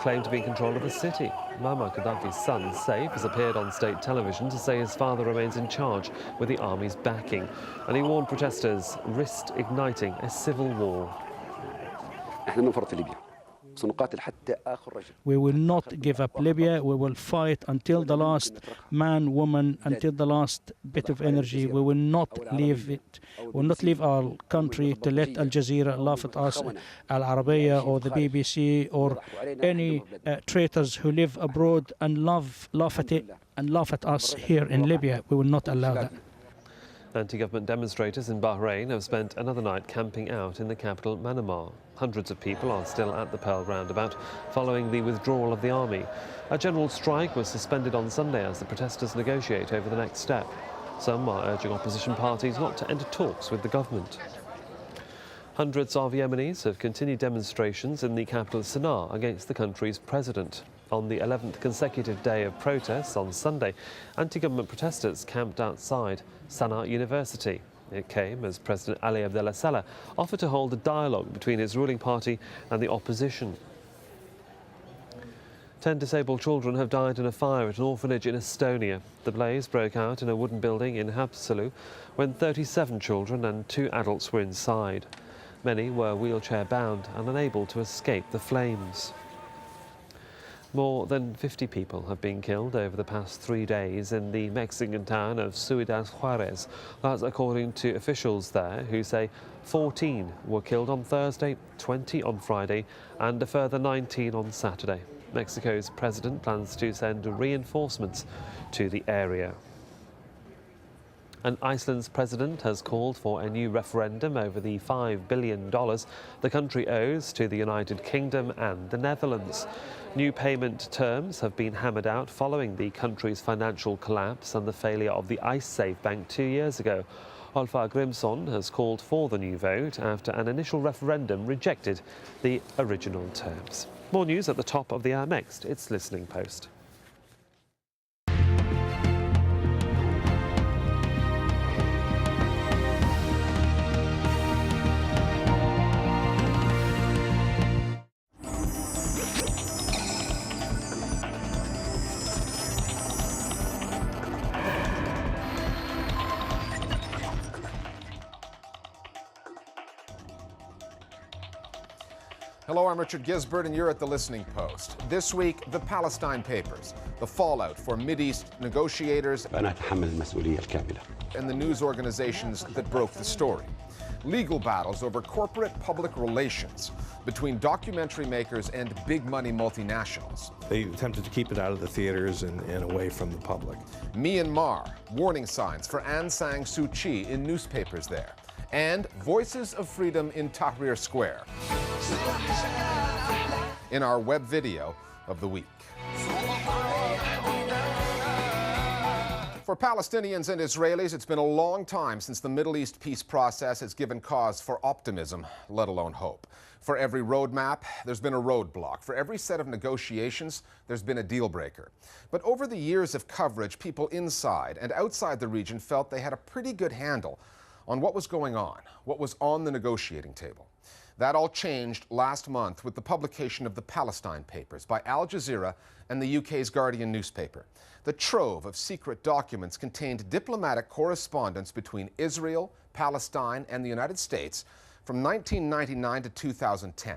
claim to be in control of the city. Muammar Gaddafi's son, Saif, has appeared on state television to say his father remains in charge with the army's backing, and he warned protesters risked igniting a civil war. We will not give up Libya. We will fight until the last man, woman, until the last bit of energy. We will not leave it. We will not leave our country to let AlJazeera laugh at us, Al Arabiya or the BBC or any traitors who live abroad and laugh at us here in Libya. We will not allow that. Anti-government demonstrators in Bahrain have spent another night camping out in the capital, Manama. Hundreds of people are still at the Pearl roundabout following the withdrawal of the army. A general strike was suspended on Sunday as the protesters negotiate over the next step. Some are urging opposition parties not to enter talks with the government. Hundreds of Yemenis have continued demonstrations in the capital Sana'a against the country's president. On the 11th consecutive day of protests on Sunday, anti-government protesters camped outside Sana'a University. It came as President Ali Abdullah Saleh offered to hold a dialogue between his ruling party and the opposition. 10 disabled children have died in a fire at an orphanage in Estonia. The blaze broke out in a wooden building in Haapsalu when 37 children and 2 adults were inside. Many were wheelchair-bound and unable to escape the flames. More than 50 people have been killed over the past 3 days in the Mexican town of Ciudad Juarez. That's according to officials there, who say 14 were killed on Thursday, 20 on Friday, and a further 19 on Saturday. Mexico's president plans to send reinforcements to the area. And Iceland's president has called for a new referendum over the $5 billion the country owes to the United Kingdom and the Netherlands. New payment terms have been hammered out following the country's financial collapse and the failure of the IceSafe bank 2 years ago. Olfar Grimsson has called for the new vote after an initial referendum rejected the original terms. More news at the top of the hour next. It's Listening Post. Hello, I'm Richard Gisbert, and you're at The Listening Post. This week, the Palestine Papers, the fallout for Mideast negotiators and the news organizations that broke the story. Legal battles over corporate public relations between documentary makers and big money multinationals. They attempted to keep it out of the theaters and away from the public. Myanmar, warning signs for Aung San Suu Kyi in newspapers there. And voices of freedom in Tahrir Square in our web video of the week. For Palestinians and Israelis, it's been a long time since the Middle East peace process has given cause for optimism, let alone hope. For every roadmap, there's been a roadblock. For every set of negotiations, there's been a deal breaker. But over the years of coverage, people inside and outside the region felt they had a pretty good handle on what was going on, what was on the negotiating table. That all changed last month with the publication of the Palestine Papers by AlJazeera and the UK's Guardian newspaper. The trove of secret documents contained diplomatic correspondence between Israel, Palestine, and the United States from 1999 to 2010.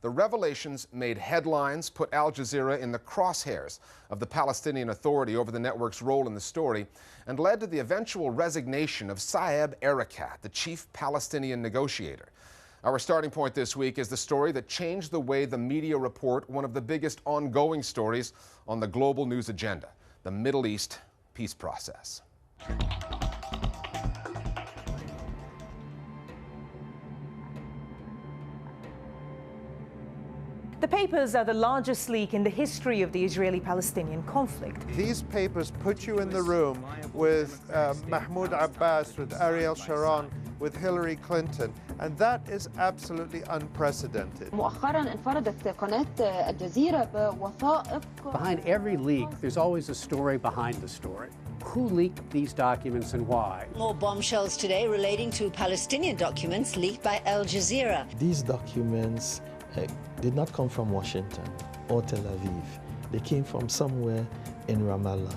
The revelations made headlines, put AlJazeera in the crosshairs of the Palestinian Authority over the network's role in the story, and led to the eventual resignation of Saeb Erekat, the chief Palestinian negotiator. Our starting point this week is the story that changed the way the media report one of the biggest ongoing stories on the global news agenda, the Middle East peace process. The papers are the largest leak in the history of the Israeli-Palestinian conflict. These papers put you in the room with Mahmoud Abbas, with Ariel Sharon, with Hillary Clinton, and that is absolutely unprecedented. Behind every leak, there's always a story behind the story. Who leaked these documents and why? More bombshells today relating to Palestinian documents leaked by AlJazeera. These documents did not come from Washington or Tel Aviv. They came from somewhere in Ramallah.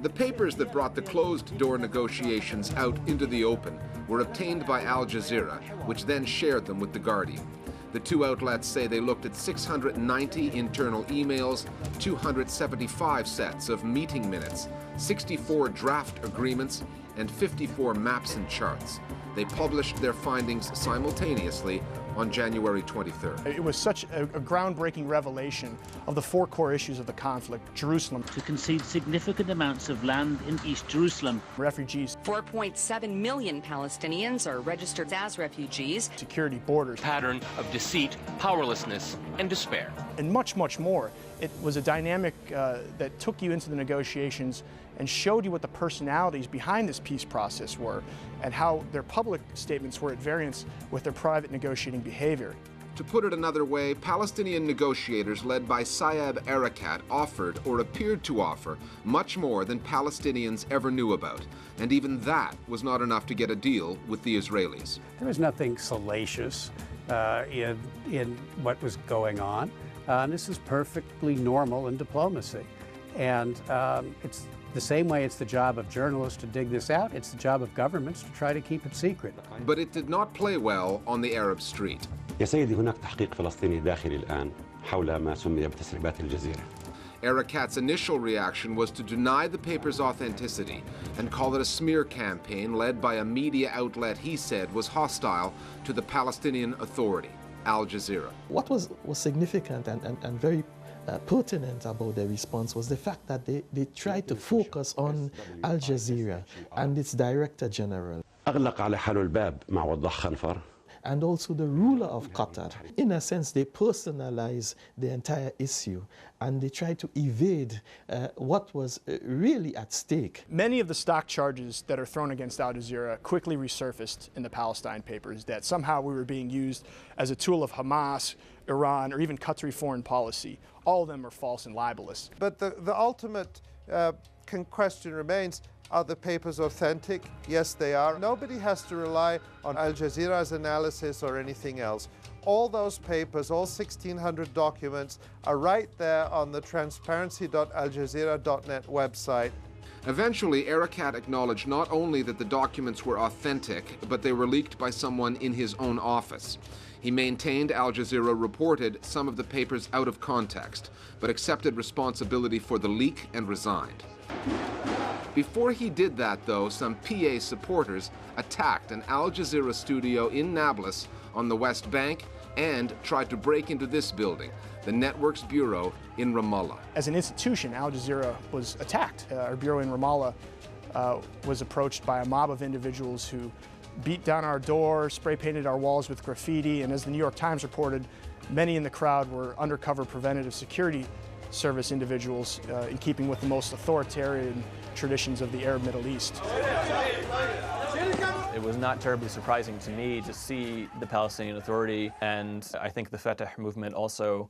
The papers that brought the closed-door negotiations out into the open were obtained by AlJazeera, which then shared them with The Guardian. The two outlets say they looked at 690 internal emails, 275 sets of meeting minutes, 64 draft agreements, and 54 maps and charts. They published their findings simultaneously on January 23rd. It was such a groundbreaking revelation of the four core issues of the conflict: Jerusalem, to concede significant amounts of land in East Jerusalem, refugees, 4.7 million Palestinians are registered as refugees, security, borders, pattern of deceit, powerlessness, and despair, and much, much more. It was a dynamic that took you into the negotiations and showed you what the personalities behind this peace process were and how their public statements were at variance with their private negotiating behavior. To put it another way, Palestinian negotiators led by Saeb Erekat offered, or appeared to offer, much more than Palestinians ever knew about. And even that was not enough to get a deal with the Israelis. There was nothing salacious in what was going on. This is perfectly normal in diplomacy. And it's the same way it's the job of journalists to dig this out, it's the job of governments to try to keep it secret. But it did not play well on the Arab street. يا سيدي هناك تحقيق فلسطيني داخلي الآن حول ما سمي بتسريبات الجزيرة. Erekat's initial reaction was to deny the paper's authenticity and call it a smear campaign led by a media outlet he said was hostile to the Palestinian Authority, AlJazeera. What was significant and very pertinent about their response was the fact that they tried to focus on AlJazeera and its Director General. أغلق على حاله الباب مع وضح خنفر. And also the ruler of Qatar. In a sense, they personalize the entire issue and they try to evade what was really at stake. Many of the stock charges that are thrown against AlJazeera quickly resurfaced in the Palestine papers, that somehow we were being used as a tool of Hamas, Iran, or even Qatari foreign policy. All of them are false and libelous. But the ultimate question remains, are the papers authentic? Yes, they are. Nobody has to rely on AlJazeera's analysis or anything else. All those papers, all 1,600 documents, are right there on the transparency.aljazeera.net website. Eventually, Erekat acknowledged not only that the documents were authentic, but they were leaked by someone in his own office. He maintained AlJazeera reported some of the papers out of context, but accepted responsibility for the leak and resigned. Before he did that, though, some PA supporters attacked an AlJazeera studio in Nablus on the West Bank and tried to break into this building, the network's bureau in Ramallah. As an institution, AlJazeera was attacked. Our bureau in Ramallah was approached by a mob of individuals who beat down our door, spray painted our walls with graffiti, and as the New York Times reported, many in the crowd were undercover preventative security service individuals in keeping with the most authoritarian traditions of the Arab Middle East. It was not terribly surprising to me to see the Palestinian Authority, and I think the Fatah movement also